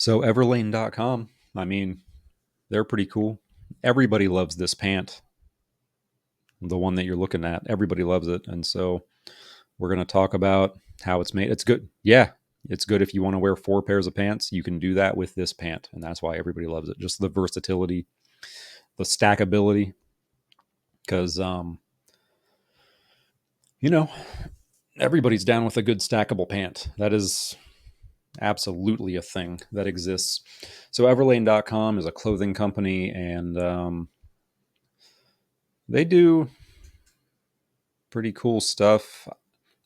So Everlane.com, I mean, they're pretty cool. Everybody loves this pant, the one that you're looking at. Everybody loves it. And so we're going to talk about how it's made. It's good. Yeah, it's good if you want to wear 4 pairs of pants. You can do that with this pant. And that's why everybody loves it. Just the versatility, the stackability. Because, you know, everybody's down with a good stackable pant. That is absolutely a thing that exists. So Everlane.com is a clothing company, and they do pretty cool stuff.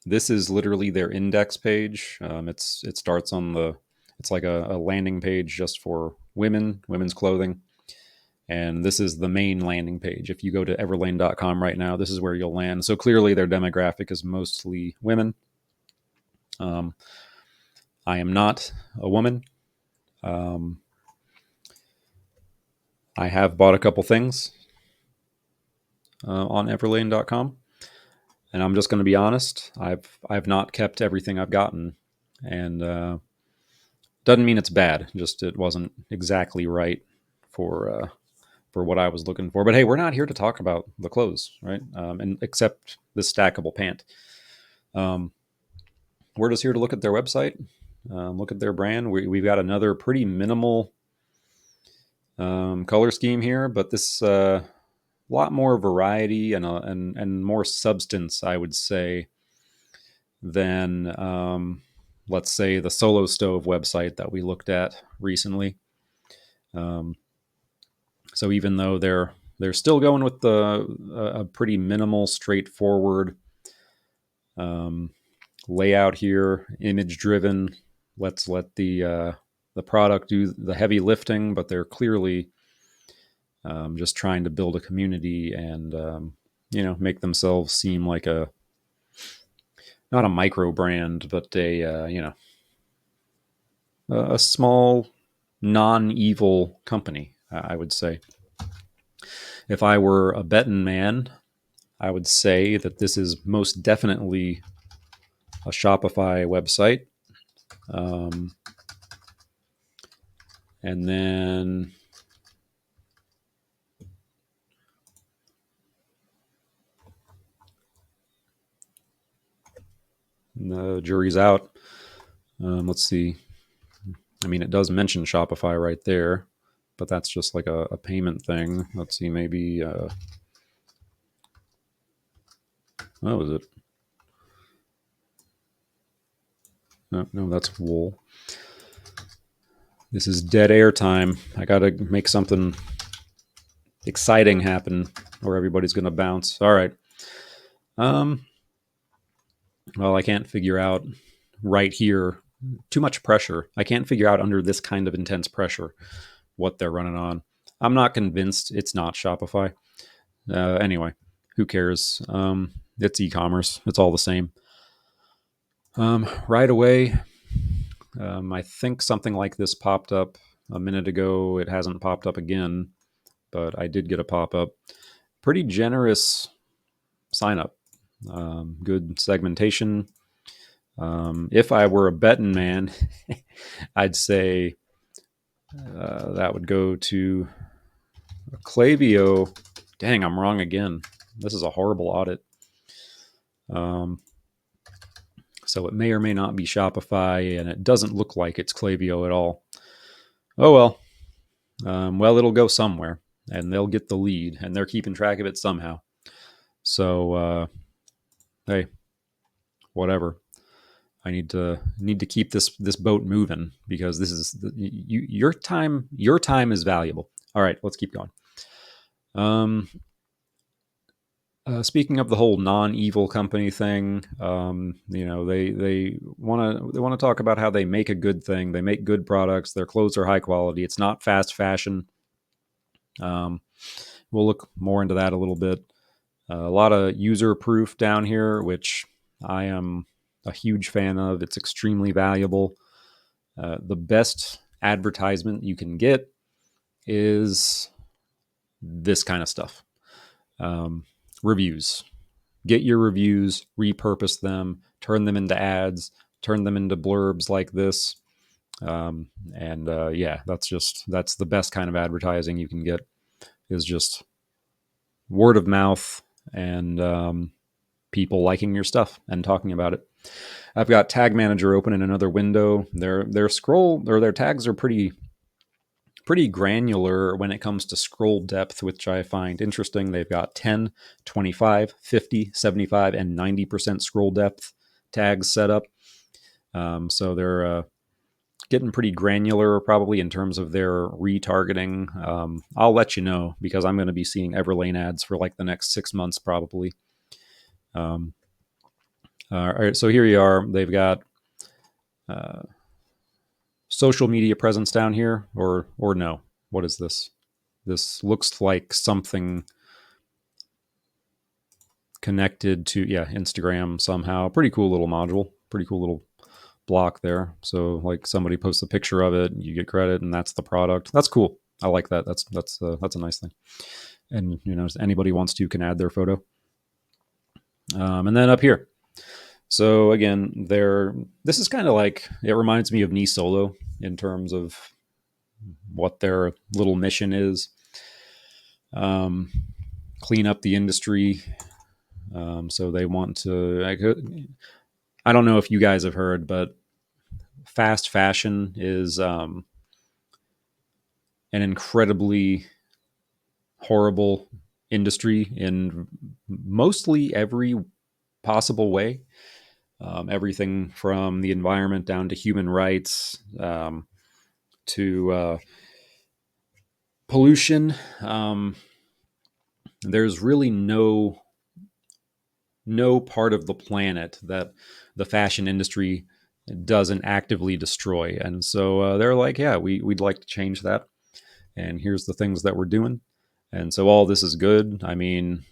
This is literally their index page. It starts on the it's like a landing page just for women's clothing, and this is the main landing page. If you go to Everlane.com right now, this is where you'll land. So clearly, their demographic is mostly women. Um, I am not a woman. Um, I have bought a couple things on Everlane.com, and I'm just going to be honest. I've not kept everything I've gotten, and doesn't mean it's bad. Just it wasn't exactly right for what I was looking for. But hey, we're not here to talk about the clothes, right? And except the stackable pant. Um, we're just here to look at their website, look at their brand. We've got another pretty minimal color scheme here, but this lot more variety and more substance, I would say, than let's say the Solo Stove website that we looked at recently. Um, so even though they're still going with a pretty minimal, straightforward um, layout here, image driven. Let's let the product do the heavy lifting, but they're clearly just trying to build a community and make themselves seem like a not a micro brand, but a small non evil company. I would say if I were a betting man, I would say that this is most definitely a Shopify website. Um, and then the jury's out. Let's see. I mean, it does mention Shopify right there, but that's just like a payment thing. Let's see. Maybe. What was it? No, that's wool. This is dead air time. I got to make something exciting happen or everybody's going to bounce. All right. Um, well, I can't figure out right here. Too much pressure. I can't figure out under this kind of intense pressure what they're running on. I'm not convinced it's not Shopify. Anyway, who cares? It's e-commerce. It's all the same. Right away, I think something like this popped up a minute ago. It hasn't popped up again, but I did get a pop-up. Pretty generous sign up. Good segmentation. If I were a betting man, I'd say that would go to Klaviyo. Dang, I'm wrong again. This is a horrible audit. So it may or may not be Shopify, and it doesn't look like it's Klaviyo at all. Oh well. Well, it'll go somewhere, and they'll get the lead, and they're keeping track of it somehow. So, hey, whatever. I need to keep this boat moving because this is your time. Your time is valuable. All right, let's keep going. Um, Speaking of the whole non-evil company thing, they want to talk about how they make a good thing. They make good products. Their clothes are high quality. It's not fast fashion. Um, we'll look more into that a little bit. A lot of user proof down here, which I am a huge fan of. It's extremely valuable. The best advertisement you can get is this kind of stuff. Reviews. Get your reviews, repurpose them, turn them into ads, turn them into blurbs like this. And yeah, that's the best kind of advertising you can get, is just word of mouth and people liking your stuff and talking about it. I've got Tag Manager open in another window. Their scroll, or their tags, are pretty granular when it comes to scroll depth, which I find interesting. They've got 10, 25, 50, 75, and 90% scroll depth tags set up. So they're getting pretty granular probably in terms of their retargeting. I'll let you know, because I'm going to be seeing Everlane ads for like the next 6 months probably. All right, so here you are. They've got social media presence down here, or no? What is this? This looks like something connected to, yeah, Instagram somehow. Pretty cool little module. Pretty cool little block there. So like somebody posts a picture of it, you get credit, and that's the product. That's cool. I like that. That's a nice thing. And anybody wants to can add their photo. And then up here. So again, this is kind of like, it reminds me of Knee Solo in terms of what their little mission is. Clean up the industry. So they want to. I don't know if you guys have heard, but fast fashion is an incredibly horrible industry in mostly every possible way. Everything from the environment down to human rights, to pollution. There's really no part of the planet that the fashion industry doesn't actively destroy. And so they're like, yeah, we'd like to change that. And here's the things that we're doing. And so all this is good. I mean,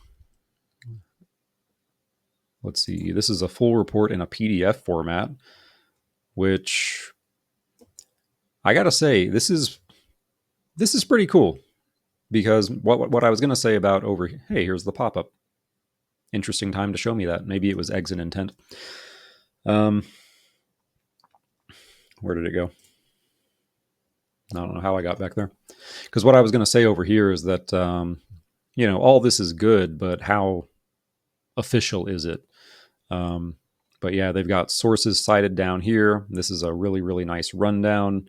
let's see. This is a full report in a PDF format, which I got to say, this is pretty cool, because what I was going to say about over, hey, here's the pop-up. Interesting time to show me that. Maybe it was exit intent. Where did it go? I don't know how I got back there. Because what I was going to say over here is that, all this is good, but how official is it? But yeah, they've got sources cited down here. This is a really, really nice rundown.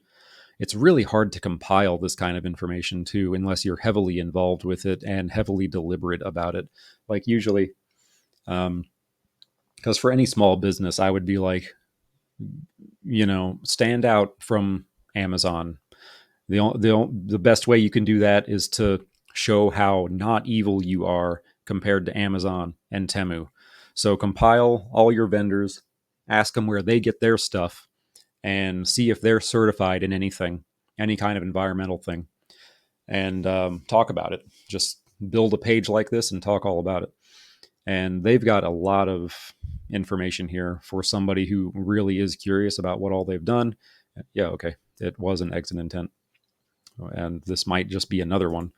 It's really hard to compile this kind of information too, unless you're heavily involved with it and heavily deliberate about it. Like usually, because for any small business, I would be like, stand out from Amazon. The best way you can do that is to show how not evil you are compared to Amazon and Temu. So compile all your vendors, ask them where they get their stuff, and see if they're certified in anything, any kind of environmental thing, and talk about it. Just build a page like this and talk all about it. And they've got a lot of information here for somebody who really is curious about what all they've done. Yeah, okay, it was an exit intent, and this might just be another one.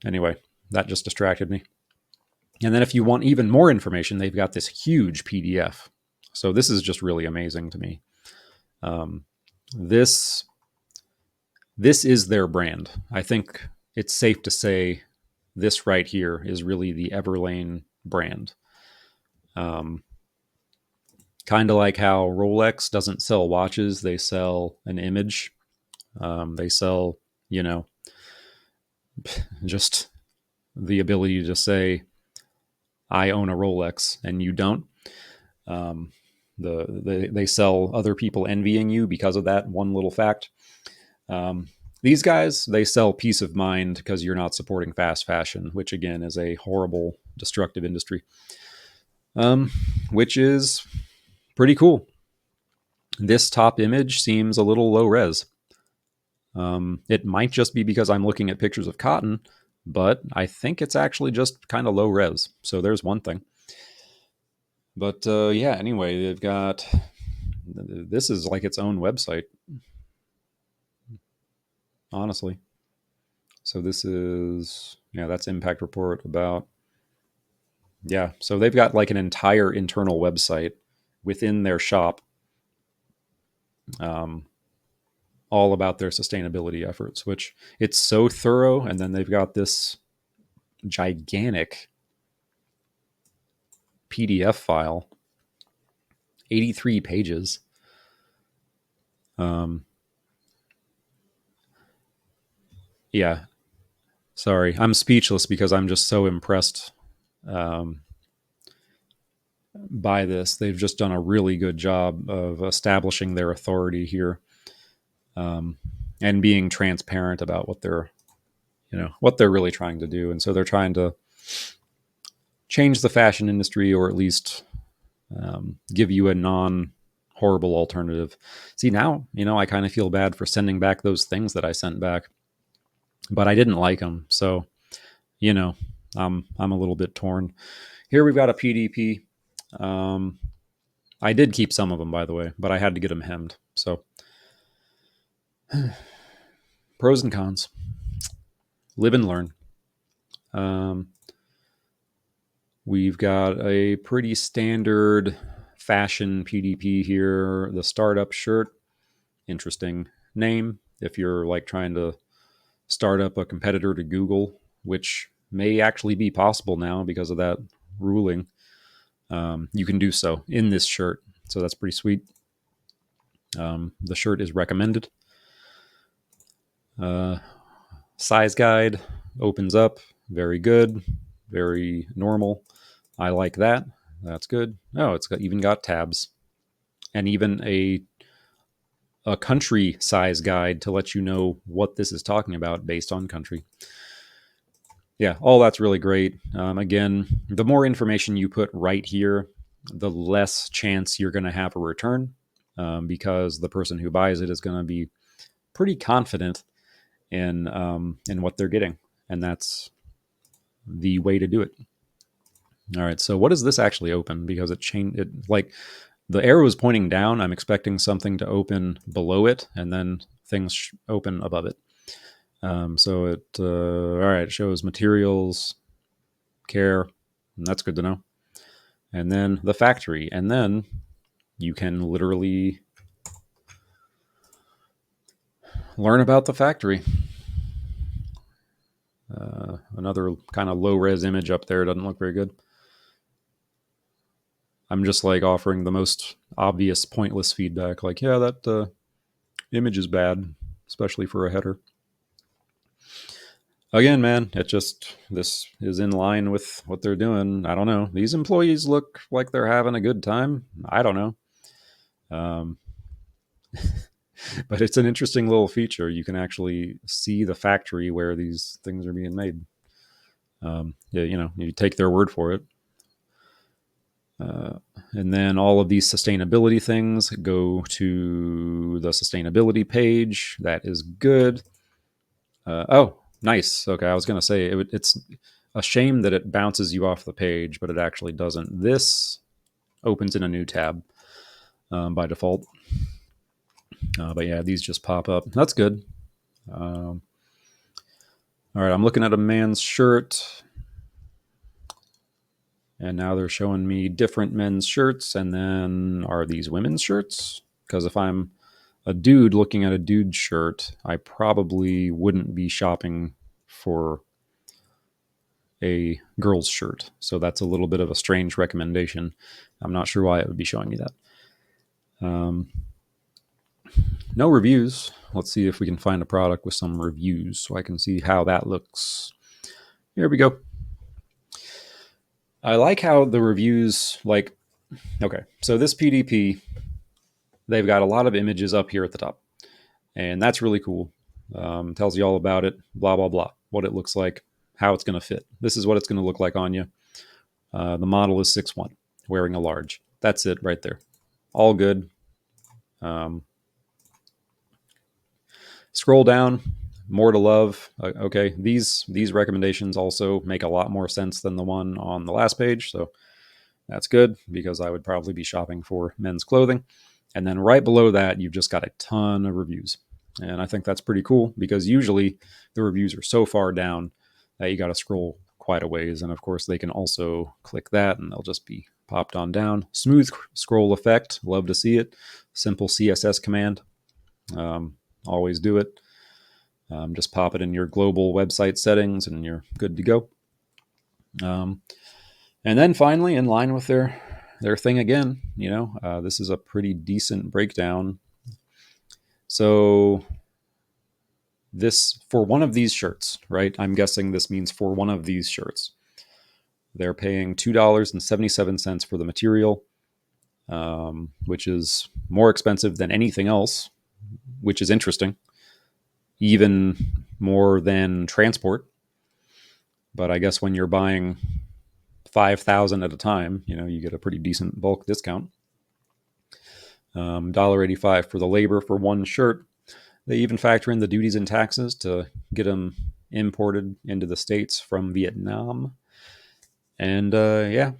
Anyway, that just distracted me. And then if you want even more information, they've got this huge PDF. So this is just really amazing to me. This is their brand. I think it's safe to say this right here is really the Everlane brand. Kind of like how Rolex doesn't sell watches, they sell an image. They sell, just the ability to say, I own a Rolex and you don't. They sell other people envying you because of that one little fact. These guys, they sell peace of mind because you're not supporting fast fashion, which again is a horrible, destructive industry, which is pretty cool. This top image seems a little low res. It might just be because I'm looking at pictures of cotton, but I think it's actually just kind of low res. So there's one thing. But yeah, anyway, they've got, this is like its own website, honestly. So this is, that's impact report about, yeah. So they've got like an entire internal website within their shop all about their sustainability efforts, which it's so thorough. And then they've got this gigantic PDF file, 83 pages. Yeah, sorry, I'm speechless because I'm just so impressed by this. They've just done a really good job of establishing their authority here, and being transparent about what they're really trying to do. And so they're trying to change the fashion industry, or at least give you a non horrible alternative. See, now, I kind of feel bad for sending back those things that I sent back, but I didn't like them. So, I'm a little bit torn. Here we've got a PDP. I did keep some of them, by the way, but I had to get them hemmed. So, pros and cons. Live and learn. We've got a pretty standard fashion PDP here. The startup shirt. Interesting name if you're like trying to start up a competitor to Google, which may actually be possible now because of that ruling. You can do so in this shirt. So that's pretty sweet. The shirt is recommended. Size guide opens up. Very good. Very normal. I like that. That's good. Oh, it's even got tabs. And even a country size guide to let you know what this is talking about based on country. Yeah, all that's really great. Again, the more information you put right here, the less chance you're going to have a return, because the person who buys it is going to be pretty confident in what they're getting, and that's the way to do it. All right, so what does this actually open? Because it changed. It like the arrow is pointing down. I'm expecting something to open below it, and then things open above it. So it all right. It shows materials, care, and that's good to know. And then the factory, and then you can literally learn about the factory. Another kind of low res image up there doesn't look very good. I'm just like offering the most obvious, pointless feedback. Like, yeah, that image is bad, especially for a header. Again, man, this is in line with what they're doing. I don't know. These employees look like they're having a good time. I don't know. But it's an interesting little feature. You can actually see the factory where these things are being made. Yeah, you take their word for it. And then all of these sustainability things go to the sustainability page. That is good. Oh, nice. Okay, I was going to say it's a shame that it bounces you off the page, but it actually doesn't. This opens in a new tab by default. But yeah, these just pop up. That's good. All right, I'm looking at a man's shirt. And now they're showing me different men's shirts. And then are these women's shirts? Because if I'm a dude looking at a dude shirt, I probably wouldn't be shopping for a girl's shirt. So that's a little bit of a strange recommendation. I'm not sure why it would be showing me that. No reviews. Let's see if we can find a product with some reviews so I can see how that looks. Here we go. I like how the reviews, okay, so this PDP, they've got a lot of images up here at the top, and that's really cool. Tells you all about it, blah, blah, blah, what it looks like, how it's going to fit. This is what it's going to look like on you. The model is 6'1", wearing a large. That's it right there. All good. Scroll down, more to love. Okay, these recommendations also make a lot more sense than the one on the last page, so that's good because I would probably be shopping for men's clothing. And then right below that, you've just got a ton of reviews. And I think that's pretty cool because usually the reviews are so far down that you got to scroll quite a ways. And of course, they can also click that and they'll just be popped on down. Smooth scroll effect, love to see it. Simple CSS command, always do it. Just pop it in your global website settings and you're good to go. And then finally, in line with their thing again, this is a pretty decent breakdown. So this, for one of these shirts, right? I'm guessing this means for one of these shirts, they're paying $2.77 for the material, which is more expensive than anything else, which is interesting. Even more than transport. But I guess when you're buying 5,000 at a time, you get a pretty decent bulk discount. $1.85 for the labor for one shirt. They even factor in the duties and taxes to get them imported into the States from Vietnam. And yeah,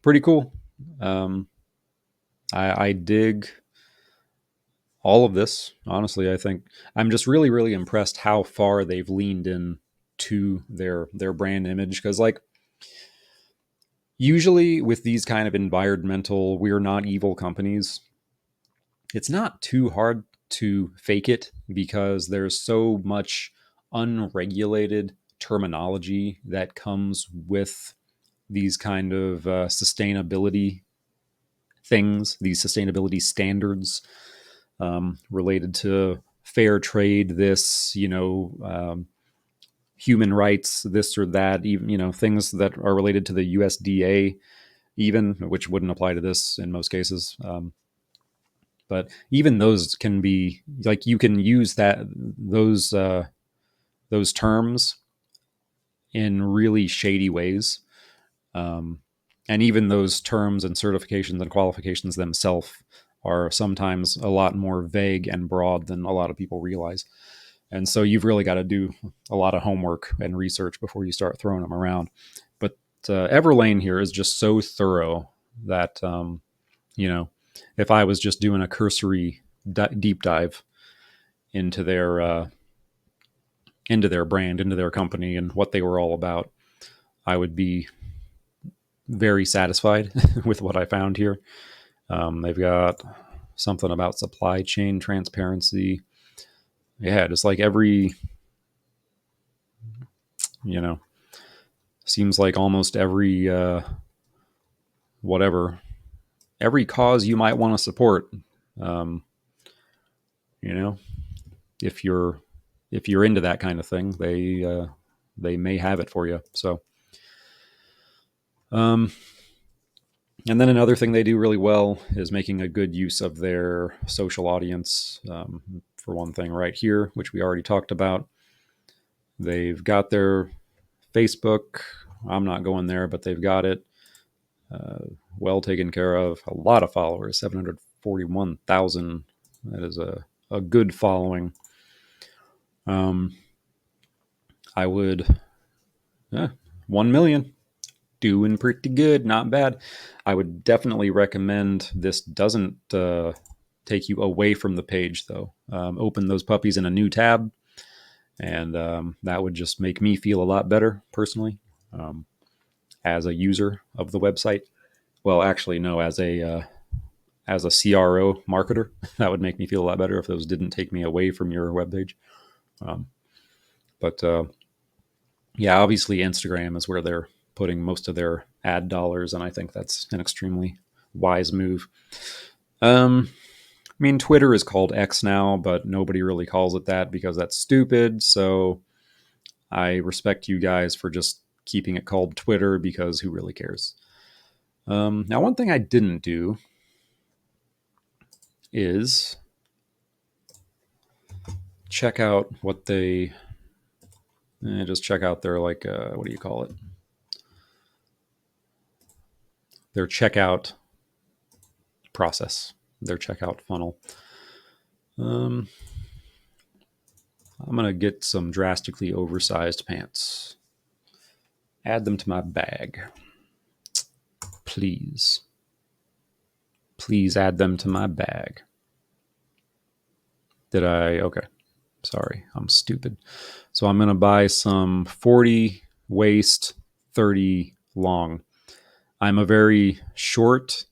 pretty cool. I dig all of this. Honestly, I think I'm just really, really impressed how far they've leaned in to their brand image. Because like, usually with these kind of environmental, we're not evil companies, it's not too hard to fake it because there's so much unregulated terminology that comes with these kind of sustainability things, these sustainability standards related to fair trade, this, human rights, this or that, even, things that are related to the USDA, even, which wouldn't apply to this in most cases. But even those can be like, you can use those terms in really shady ways. And even those terms and certifications and qualifications themselves are sometimes a lot more vague and broad than a lot of people realize. And so you've really got to do a lot of homework and research before you start throwing them around. But Everlane here is just so thorough that, if I was just doing a cursory deep dive into their brand, into their company, and what they were all about, I would be very satisfied with what I found here. They've got something about supply chain transparency. Yeah, just like every, seems like almost every every cause you might want to support. If you're into that kind of thing, they may have it for you. So, and then another thing they do really well is making a good use of their social audience. For one thing, right here, which we already talked about, they've got their Facebook. I'm not going there, but they've got it well taken care of. A lot of followers, 741,000. That is a good following. I would 1 million, doing pretty good, not bad. I would definitely recommend this doesn't take you away from the page, though. Open those puppies in a new tab, and that would just make me feel a lot better personally, as a user of the website. Well, actually, no, as a CRO marketer, that would make me feel a lot better if those didn't take me away from your webpage. But yeah, obviously Instagram is where they're putting most of their ad dollars, and I think that's an extremely wise move. I mean, Twitter is called X now, but nobody really calls it that because that's stupid. So I respect you guys for just keeping it called Twitter, because who really cares? Now, one thing I didn't do is check out what they just check out their, like, what do you call it? Their checkout process, their checkout funnel. I'm going to get some drastically oversized pants. Add them to my bag. Please. Please add them to my bag. Did I? Okay. Sorry, I'm stupid. So I'm going to buy some 40 waist, 30 long. I'm a very short,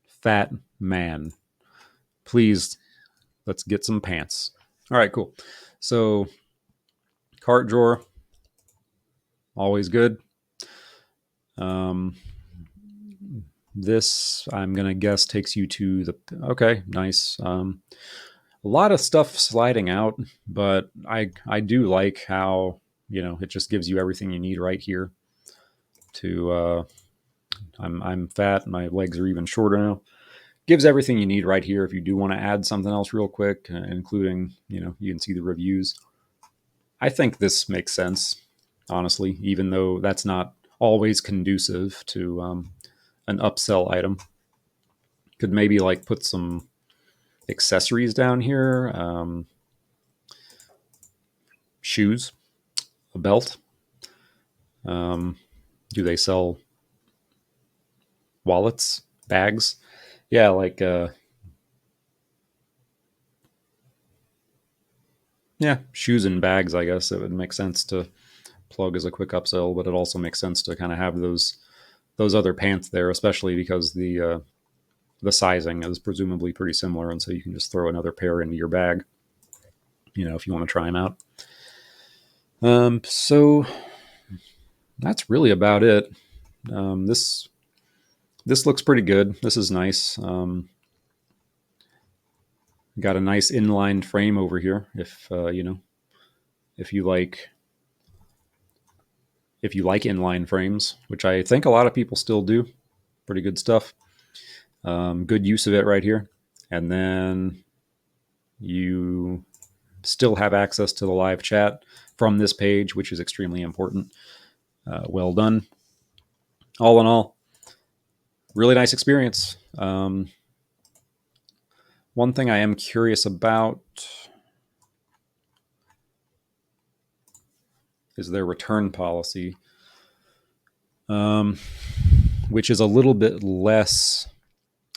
fat man. Please, let's get some pants. All right, cool. So, cart drawer, always good. Um, this, I'm going to guess, takes you to the. Okay, nice. A lot of stuff sliding out, but I do like how, it just gives you everything you need right here. I'm fat, my legs are even shorter now. Gives everything you need right here if you do want to add something else real quick, including, you can see the reviews. I think this makes sense, honestly, even though that's not always conducive to an upsell item. Could maybe like put some accessories down here, shoes, a belt. Do they sell wallets, bags? Yeah, like yeah, shoes and bags. I guess it would make sense to plug as a quick upsell, but it also makes sense to kind of have those other pants there, especially because the sizing is presumably pretty similar, and so you can just throw another pair into your bag, if you want to try them out. So that's really about it. This looks pretty good. This is nice. Got a nice inline frame over here. If you like inline frames, which I think a lot of people still do, pretty good stuff. Good use of it right here. And then you still have access to the live chat from this page, which is extremely important. Well done. All in all, really nice experience. One thing I am curious about is their return policy, which is a little bit less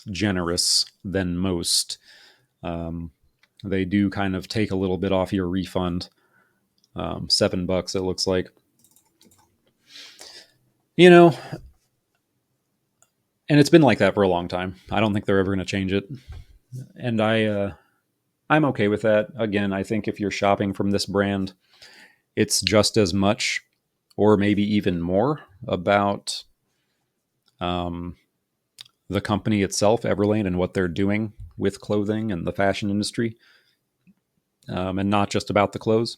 generous than most. They do kind of take a little bit off your refund. $7, it looks like. And it's been like that for a long time. I don't think they're ever going to change it. And I'm okay with that. Again, I think if you're shopping from this brand, it's just as much or maybe even more about the company itself, Everlane, and what they're doing with clothing and the fashion industry, and not just about the clothes.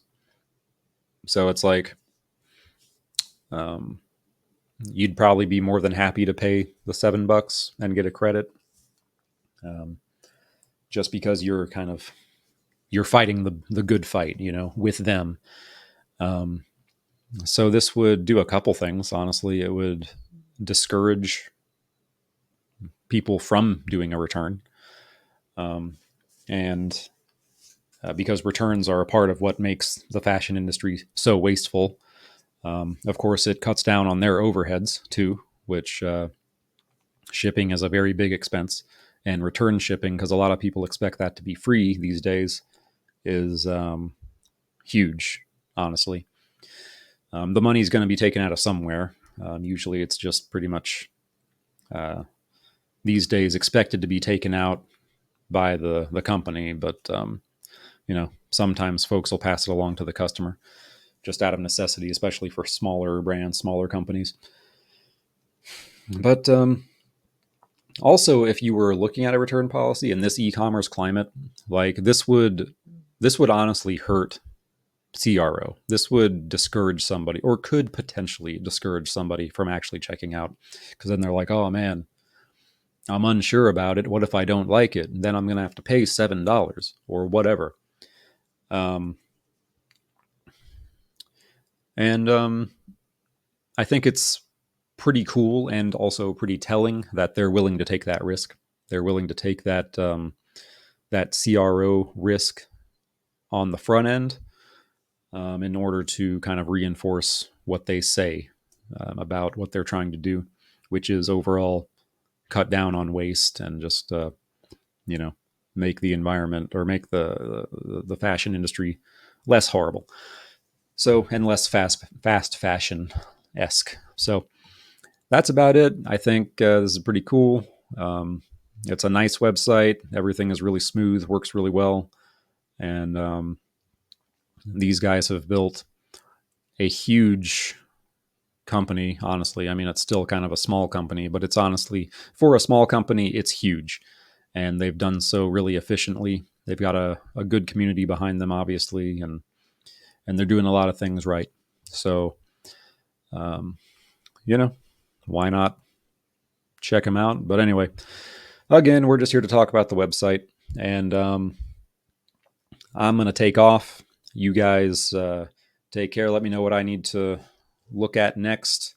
So it's like you'd probably be more than happy to pay the $7 and get a credit, just because you're fighting the good fight, with them. So this would do a couple things. Honestly, it would discourage people from doing a return, and because returns are a part of what makes the fashion industry so wasteful. Of course, it cuts down on their overheads too, which shipping is a very big expense, and return shipping, because a lot of people expect that to be free these days, is huge, honestly. The money's going to be taken out of somewhere. Usually it's just pretty much these days expected to be taken out by the company, but sometimes folks will pass it along to the customer just out of necessity, especially for smaller brands, smaller companies. But also, if you were looking at a return policy in this e-commerce climate, like this would honestly hurt CRO. This would discourage somebody, or could potentially discourage somebody from actually checking out, because then they're like, oh man, I'm unsure about it. What if I don't like it? Then I'm going to have to pay $7 or whatever. And I think it's pretty cool and also pretty telling that they're willing to take that risk. They're willing to take that that CRO risk on the front end, in order to kind of reinforce what they say about what they're trying to do, which is overall cut down on waste and just make the environment, or make the fashion industry less horrible. So, and less fast fashion esque. So that's about it. I think this is pretty cool. Um, it's a nice website. Everything is really smooth, works really well. And these guys have built a huge company, honestly. I mean, it's still kind of a small company, but it's honestly, for a small company, it's huge. And they've done so really efficiently. They've got a good community behind them, obviously, and they're doing a lot of things right. So, um, you know, why not check them out? But anyway, again, we're just here to talk about the website. And I'm going to take off. You guys take care. Let me know what I need to look at next.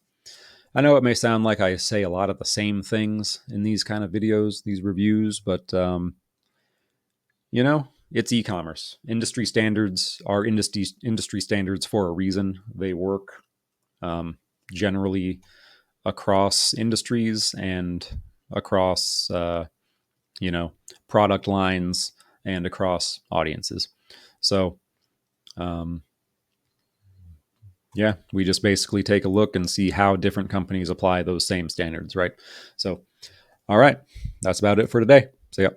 I know it may sound like I say a lot of the same things in these kind of videos, these reviews, but it's e-commerce. Industry standards are industry standards for a reason. They work um, generally across industries and across you know product lines and across audiences. So um, yeah, we just basically take a look and see how different companies apply those same standards, right? So all right, that's about it for today. See ya.